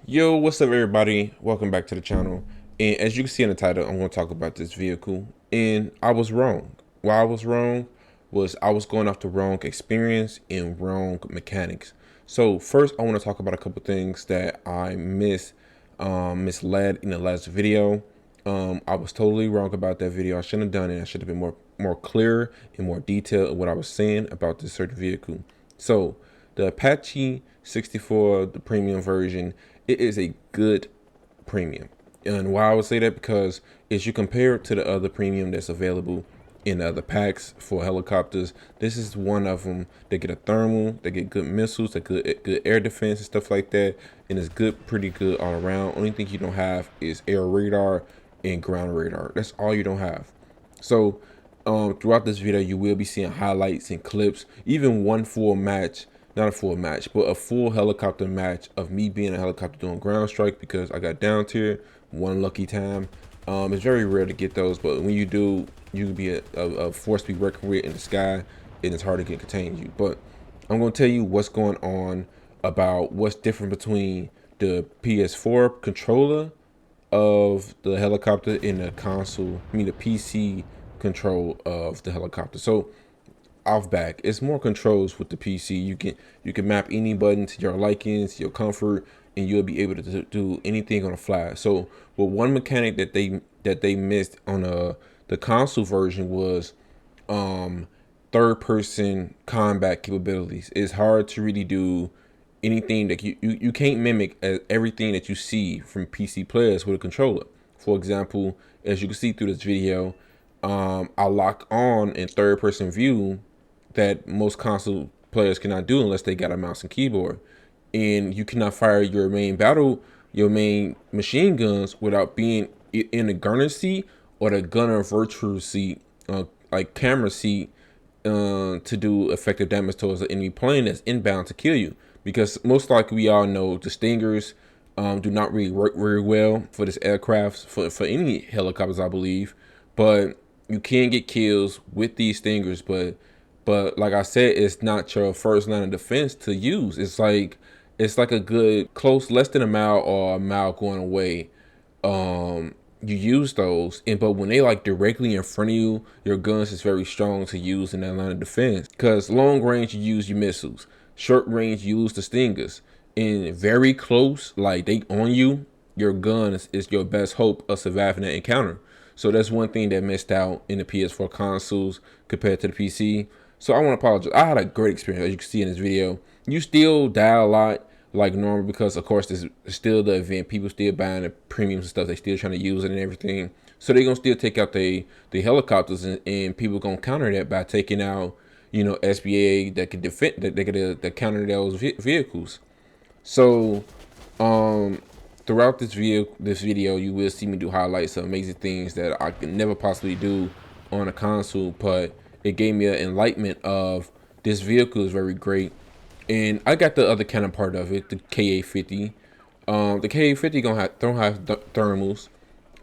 Yo, what's up, everybody? Welcome back to the channel. And as you can see in the title, I'm going to talk about this vehicle. And I was wrong. Why I was wrong was I was going off the wrong experience and wrong mechanics. So first, I want to talk about a couple things that I misled in the last video. I was totally wrong about that video. I shouldn't have done it. I should have been more clear and more detailed in what I was saying about this certain vehicle. So the Apache 64, the premium version, it is a good premium. And why I would say that, because as you compare it to the other premium that's available in the other packs for helicopters, this is one of them. They get a thermal, they get good missiles, they good air defense and stuff like that, and it's pretty good all around. Only thing you don't have is air radar and ground radar. That's all you don't have. So throughout this video, you will be seeing highlights and clips, even one full match, not a full match, but a full helicopter match of me being a helicopter doing ground strike, because I got down tier one lucky time. It's very rare to get those, but when you do, you can be a force to be reckoned with in the sky, and it's hard to get contain you. But I'm going to tell you what's going on, about what's different between the PS4 controller of the helicopter in the console, the PC control of the helicopter. So off back, it's more controls with the PC. You can map any button to your likings, your comfort, and you'll be able to do anything on the fly. So, but one mechanic that they missed on the console version was third person combat capabilities. It's hard to really do anything that you can't mimic everything that you see from PC players with a controller. For example, as you can see through this video, I lock on in third person view that most console players cannot do unless they got a mouse and keyboard. And you cannot fire your main machine guns without being in the gunner seat or the gunner virtual seat, like camera seat, to do effective damage towards the enemy plane that's inbound to kill you. Because most likely we all know the Stingers do not really work very well for this aircraft, for any helicopters, I believe. But you can get kills with these Stingers, but like I said, it's not your first line of defense to use. It's like a good close, less than a mile or a mile going away. You use those, but when they like directly in front of you, your guns is very strong to use in that line of defense. Because long range, you use your missiles. Short range, you use the Stingers. And very close, like they on you, your gun is your best hope of surviving that encounter. So that's one thing that missed out in the PS4 consoles compared to the PC. So I want to apologize. I had a great experience, as you can see in this video. You still die a lot like normal, because of course this is still the event. People still buying the premiums and stuff. They still trying to use it and everything. So they're gonna still take out the helicopters, and people gonna counter that by taking out, SBA that could defend, that they could counter those vehicles. So throughout this video, you will see me do highlights of amazing things that I could never possibly do on a console, but it gave me an enlightenment of this vehicle is very great. And I got the other counterpart of it, the KA50. The KA50 don't have thermals.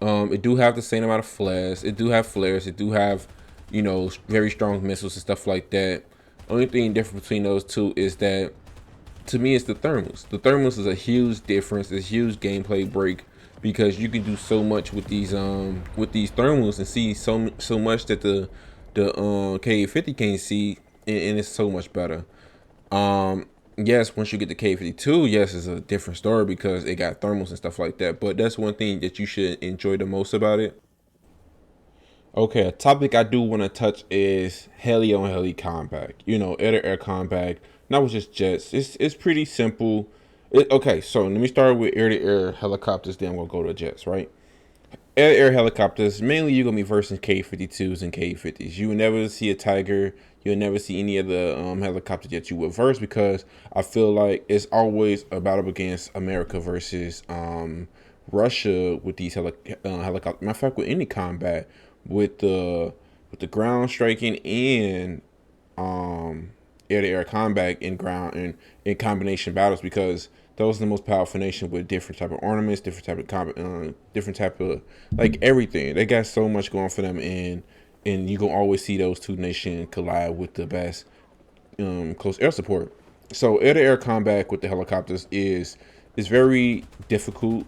It do have the same amount of flares. It do have flares. It do have, very strong missiles and stuff like that. Only thing different between those two is that, to me, it's the thermals. The thermals is a huge difference. It's a huge gameplay break, because you can do so much with these thermals and see so much that the KA50 can't see, and it's so much better. Yes, once you get the K52, yes, it's a different story because it got thermals and stuff like that. But that's one thing that you should enjoy the most about it. Okay, a topic I do want to touch is heli on heli combat. Air to air combat, not with just jets. It's pretty simple. Okay, so let me start with air to air helicopters. Then we'll go to jets, right? Air helicopters, mainly you're gonna be versing K52s and K50s. You will never see a Tiger. You'll never see any of the helicopters that you would verse, because I feel like it's always a battle against America versus Russia with these helicopters. Matter of fact, with any combat, with the ground striking and air-to-air combat in ground and in combination battles, because those are the most powerful nation with different type of ornaments, different type of, like, everything. They got so much going for them, and you gonna always see those two nations collide with the best close air support. So air-to-air combat with the helicopters is It's very difficult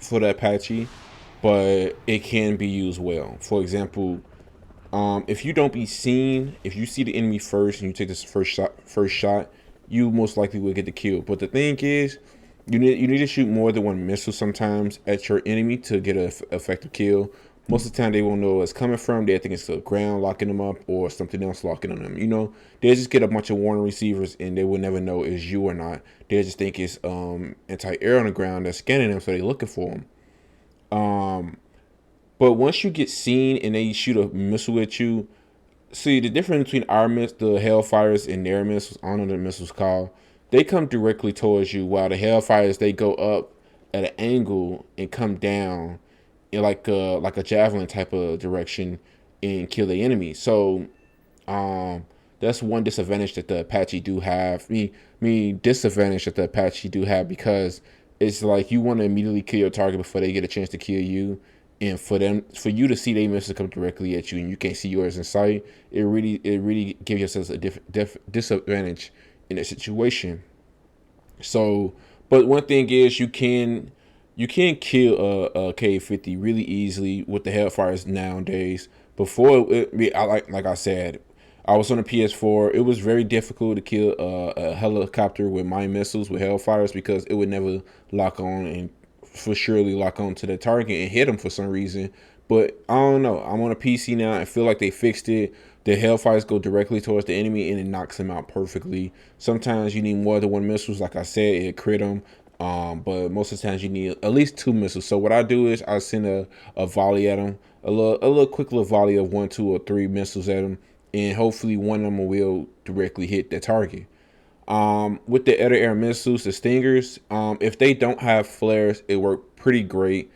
for the Apache, but it can be used well. For example, if you don't be seen, if you see the enemy first and you take this first shot, you most likely will get the kill. But the thing is, you need to shoot more than one missile sometimes at your enemy to get an effective kill. Most of the time, they won't know where it's coming from. They think it's the ground locking them up or something else locking on them. They just get a bunch of warning receivers and they will never know it's you or not. They just think it's anti-air on the ground that's scanning them, so they're looking for them. But once you get seen and they shoot a missile at you, see the difference between our the Hellfires and their missiles. I don't know what the missiles called. They come directly towards you, while the Hellfires they go up at an angle and come down in like a javelin type of direction and kill the enemy. So that's one disadvantage that the Apache do have. Disadvantage that the Apache do have, because it's like you want to immediately kill your target before they get a chance to kill you, and for you to see they missiles come directly at you and you can't see yours in sight, it really gives yourself a disadvantage in that situation. So, but one thing is you can kill a K50 really easily with the Hellfires nowadays. Before, like I said, I was on a PS4. It was very difficult to kill a helicopter with mine missiles with Hellfires, because it would never lock on and for surely lock on to the target and hit them for some reason. But I don't know. I'm on a PC now. I feel like they fixed it. The Hellfires go directly towards the enemy and it knocks them out perfectly. Sometimes you need more than one missiles. Like I said, it crit them. But most of the times you need at least two missiles. So what I do is I send a volley at them, a little quick little volley of 1, 2, or 3 missiles at them, and hopefully one of them will directly hit the target. With the air missiles, the Stingers, if they don't have flares, it work pretty great.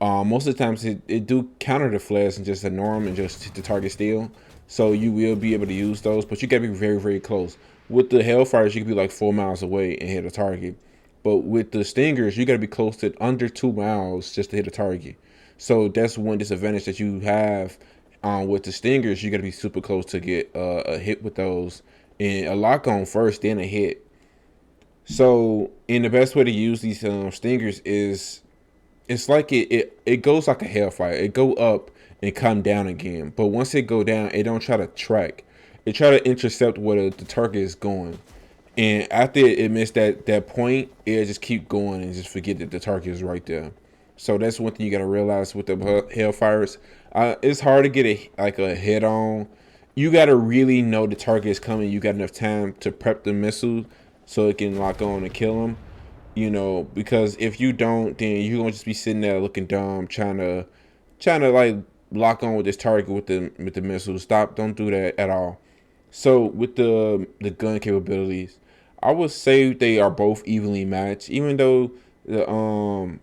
Most of the times it do counter the flares and just ignore them and just hit the target still. So you will be able to use those, but you gotta be very, very close. With the Hellfires, you can be like 4 miles away and hit a target. But with the Stingers, you gotta be close to under 2 miles just to hit a target. So that's one disadvantage that you have. With the Stingers, you gotta be super close to get a hit with those, and a lock on first, then a hit. So, and the best way to use these Stingers is, it's like it goes like a Hellfire. It go up and come down again. But once it go down, it don't try to track. It try to intercept where the target is going. And after it missed that point, it just keep going and just forget that the target is right there. So that's one thing you gotta realize with the Hellfires. It's hard to get a hit on. You gotta really know the target is coming. You got enough time to prep the missile so it can lock on and kill them. Because if you don't, then you're gonna just be sitting there looking dumb, trying to like lock on with this target with the missile. Stop! Don't do that at all. So with the gun capabilities, I would say they are both evenly matched. Even though the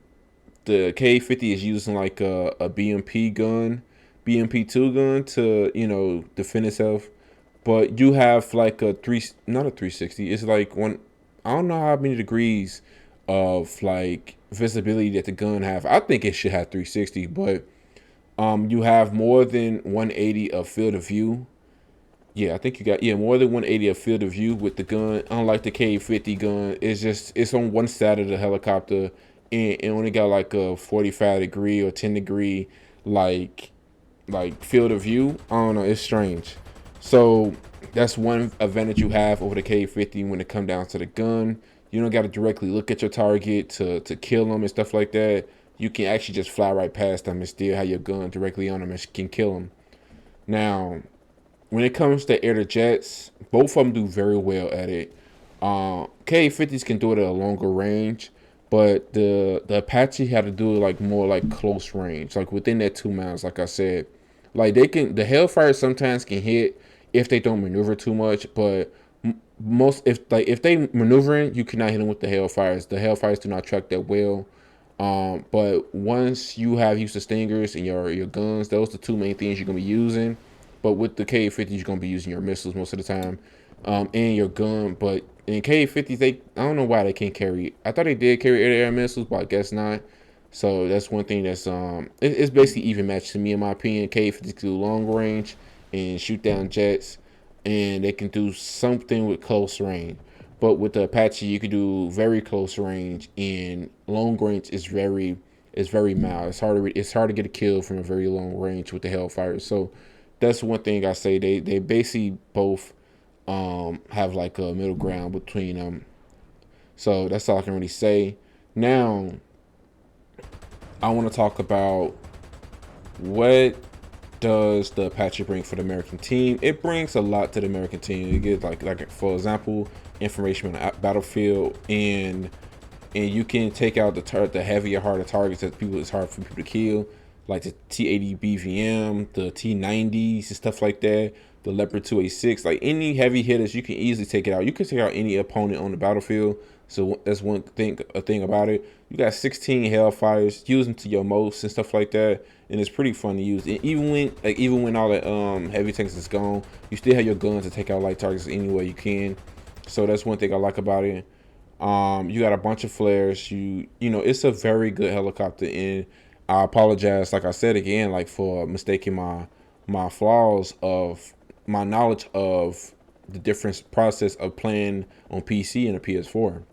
K50 is using like a BMP gun, BMP2 gun to defend itself, but you have like not a 360. It's like one. I don't know how many degrees of like visibility that the gun have. I think it should have 360, but you have more than 180 of field of view. Yeah, I think you got more than 180 of field of view with the gun. Unlike the K50 gun, it's on one side of the helicopter, and it only got like a 45-degree or 10-degree like field of view. I don't know, it's strange. So that's one advantage you have over the K50 when it come down to the gun. You don't got to directly look at your target to kill them and stuff like that. You can actually just fly right past them and still have your gun directly on them and can kill them. Now, when it comes to air to jets, both of them do very well at it. K50s can do it at a longer range, but the Apache had to do it like more like close range, like within that 2 miles. Like I said, like the Hellfire sometimes can hit if they don't maneuver too much, but if they maneuvering, you cannot hit them with the Hellfires. The Hellfires do not track that well. But once you have used the Stingers and your guns, those are the two main things you're gonna be using. But with the K50s, you're gonna be using your missiles most of the time, and your gun. But in K50s, I don't know why they can't carry. I thought they did carry air-to-air missiles, but I guess not. So that's one thing that's it's basically even matched to me in my opinion. K50s can do long range and shoot down jets, and they can do something with close range. But with the Apache, you can do very close range, and long range is very mild. It's hard to get a kill from a very long range with the Hellfire. So that's one thing I say. They basically both have like a middle ground between them. So that's all I can really say. Now I want to talk about what does the Apache bring for the American team. It brings a lot to the American team. It gives like for example, information on the battlefield, and you can take out the heavier, harder targets that it's hard for people to kill, like the T80 BVM, the T90s and stuff like that, the Leopard 286, like any heavy hitters, you can easily take it out. You can take out any opponent on the battlefield. So that's one thing, a thing about it. You got 16 Hellfires, use them to your most and stuff like that, and it's pretty fun to use. And even when all the heavy tanks is gone, you still have your guns to take out light targets any way you can. So that's one thing I like about it. You got a bunch of flares. You know, it's a very good helicopter, and I apologize, like I said again, like for mistaking my flaws of my knowledge of the different process of playing on PC and a PS4.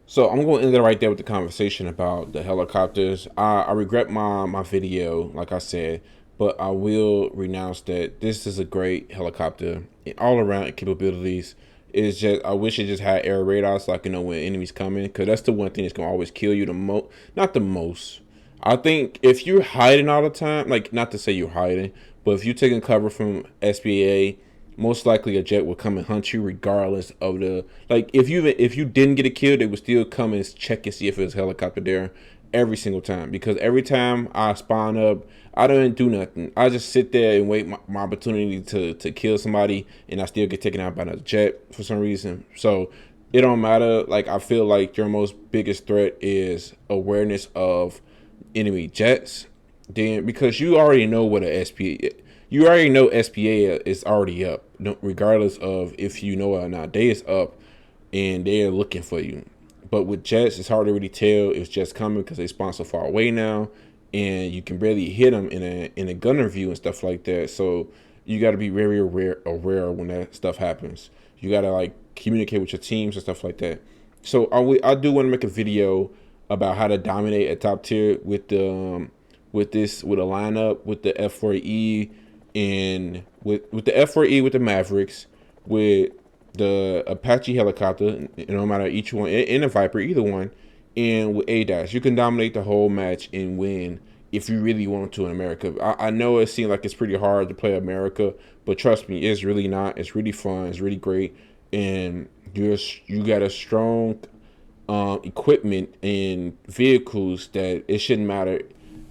So I'm going to end it right there with the conversation about the helicopters. I regret my video, like I said, but I will renounce that this is a great helicopter. All around capabilities. It's just, I wish it just had air radar so I can know when enemies coming, because that's the one thing that's going to always kill you the most. Not the most. I think if you're hiding all the time, like, not to say you're hiding, but if you're taking cover from SBA, most likely a jet will come and hunt you regardless of the, like, if you didn't get a kill, they would still come and check and see if there's a helicopter there every single time. Because every time I spawn up, I don't do nothing. I just sit there and wait my opportunity to kill somebody, and I still get taken out by a jet for some reason. So it don't matter. Like, I feel like your most biggest threat is awareness of enemy jets. Then, because you already know what a SPA, you already know SPA is already up, regardless of if you know it or not. They is up, and they're looking for you. But with jets, it's hard to really tell if jets coming because they spawn so far away now, and you can barely hit them in a gunner view and stuff like that. So you got to be very aware when that stuff happens. You got to like communicate with your teams and stuff like that. So I do want to make a video about how to dominate a top tier with the with a lineup with the F4E, and with the F4E with the Mavericks, with the Apache helicopter, no matter each one, in a Viper, either one, and with AH. You can dominate the whole match and win if you really want to in America. I know it seems like it's pretty hard to play America, but trust me, it's really not. It's really fun. It's really great, and you got a strong equipment and vehicles that it shouldn't matter.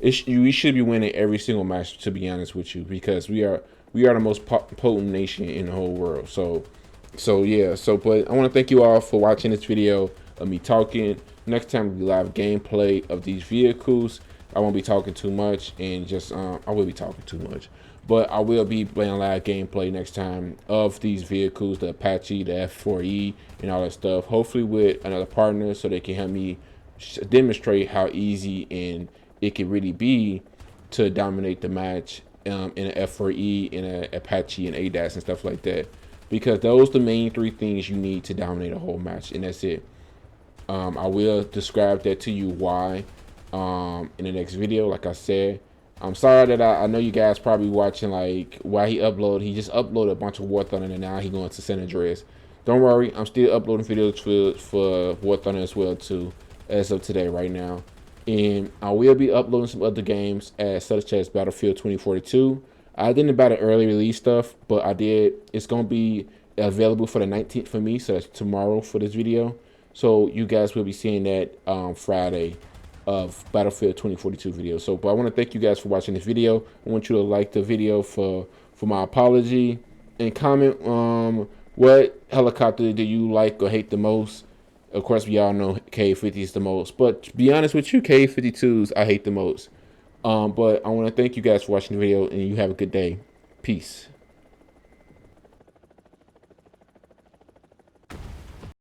We should be winning every single match, to be honest with you, because we are the most potent nation in the whole world. So yeah, but I want to thank you all for watching this video of me talking. Next time we live gameplay of these vehicles. I won't be talking too much, and just I will be talking too much, but I will be playing live gameplay next time of these vehicles, the Apache, the F4E, and all that stuff. Hopefully with another partner, so they can help me demonstrate how easy and it can really be to dominate the match in an F4E, in an Apache, and ADAS and stuff like that. Because those are the main three things you need to dominate a whole match, and that's it. I will describe that to you why in the next video. Like I said, I'm sorry that I know you guys probably watching like why he just uploaded a bunch of Warthunder, and now he going to San Andreas. Don't worry, I'm still uploading videos for Warthunder as well too, as of today right now. And I will be uploading some other games such as Battlefield 2042. I didn't about the early release stuff, but I did. It's going to be available for the 19th for me, so that's tomorrow for this video. So you guys will be seeing that Friday of Battlefield 2042 video. So, but I want to thank you guys for watching this video. I want you to like the video for my apology, and comment what helicopter do you like or hate the most. Of course, we all know K-50 is the most, but to be honest with you, K-52s I hate the most. But I want to thank you guys for watching the video, and you have a good day. Peace.